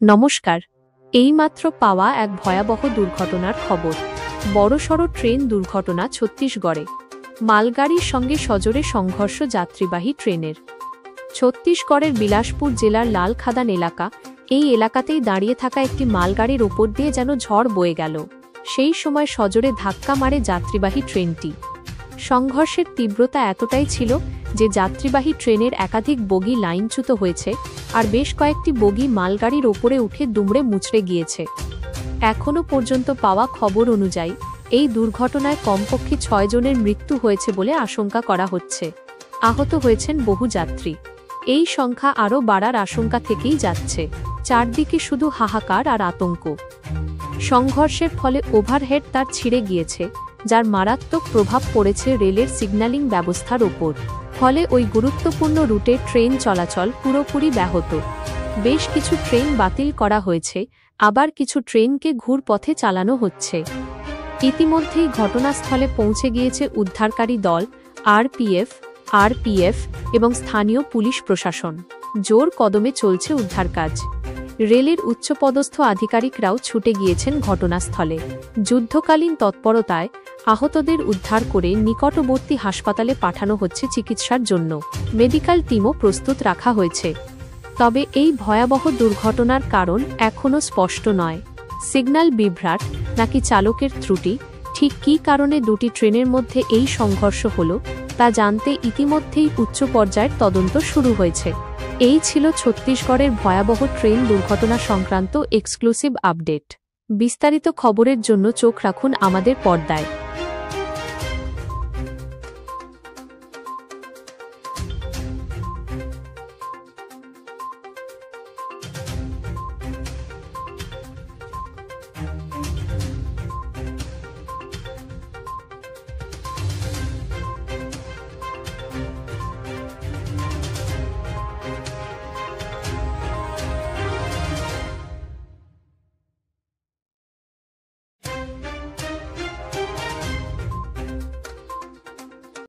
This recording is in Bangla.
নমস্কার। এইমাত্র পাওয়া এক ভয়াবহ দুর্ঘটনার খবর। বড়সড় ট্রেন দুর্ঘটনা ছত্তিশগড়ে। মালগাড়ির সঙ্গে সজোরে সংঘর্ষ যাত্রীবাহী ট্রেনের। ছত্তিশগড়ের বিলাসপুর জেলার লালখাদান এলাকা, এই এলাকাতেই দাঁড়িয়ে থাকা একটি মালগাড়ির ওপর দিয়ে যেন ঝড় বয়ে গেল। সেই সময় সজোরে ধাক্কা মারে যাত্রীবাহী ট্রেনটি। সংঘর্ষের তীব্রতা এতটাই ছিল যে যাত্রীবাহী ট্রেনের একাধিক বগি লাইনচ্যুত হয়েছে, আর বেশ কয়েকটি বগি মালগাড়ির ওপরে উঠে দুমড়ে মুচড়ে গিয়েছে। এখনও পর্যন্ত পাওয়া খবর অনুযায়ী এই দুর্ঘটনায় কমপক্ষে ৬ জনের মৃত্যু হয়েছে বলে আশঙ্কা করা হচ্ছে। আহত হয়েছেন বহু যাত্রী। এই সংখ্যা আরও বাড়ার আশঙ্কা থেকেই যাচ্ছে। চারদিকে শুধু হাহাকার আর আতঙ্ক। সংঘর্ষের ফলে ওভারহেড তার ছিঁড়ে গিয়েছে, যার মারাত্মক প্রভাব পড়েছে রেলের সিগন্যালিং ব্যবস্থার ওপর। ফলে ওই গুরুত্বপূর্ণ রুটে ট্রেন চলাচল পুরোপুরি ব্যাহত। বেশ কিছু ট্রেন বাতিল করা হয়েছে, আবার কিছু ট্রেনকে ঘুরপথে চালানো হচ্ছে। ইতিমধ্যেই ঘটনাস্থলে পৌঁছে গিয়েছে উদ্ধারকারী দল, আরপিএফ এবং স্থানীয় পুলিশ প্রশাসন। জোর কদমে চলছে উদ্ধার কাজ। রেলের উচ্চপদস্থ আধিকারিকরাও ছুটে গিয়েছেন ঘটনাস্থলে। যুদ্ধকালীন তৎপরতায় আহতদের উদ্ধার করে নিকটবর্তী হাসপাতালে পাঠানো হচ্ছে চিকিৎসার জন্য। মেডিকেল টিমও প্রস্তুত রাখা হয়েছে। তবে এই ভয়াবহ দুর্ঘটনার কারণ এখনও স্পষ্ট নয়। সিগন্যাল বিভ্রাট নাকি চালকের ত্রুটি, ঠিক কী কারণে দুটি ট্রেনের মধ্যে এই সংঘর্ষ হল তা জানতে ইতিমধ্যেই উচ্চ পর্যায়ের তদন্ত শুরু হয়েছে। এই ছিল ছত্তিশগড়ের ভয়াবহ ট্রেন দুর্ঘটনা সংক্রান্ত এক্সক্লুসিভ আপডেট। বিস্তারিত খবরের জন্য চোখ রাখুন আমাদের পর্দায়।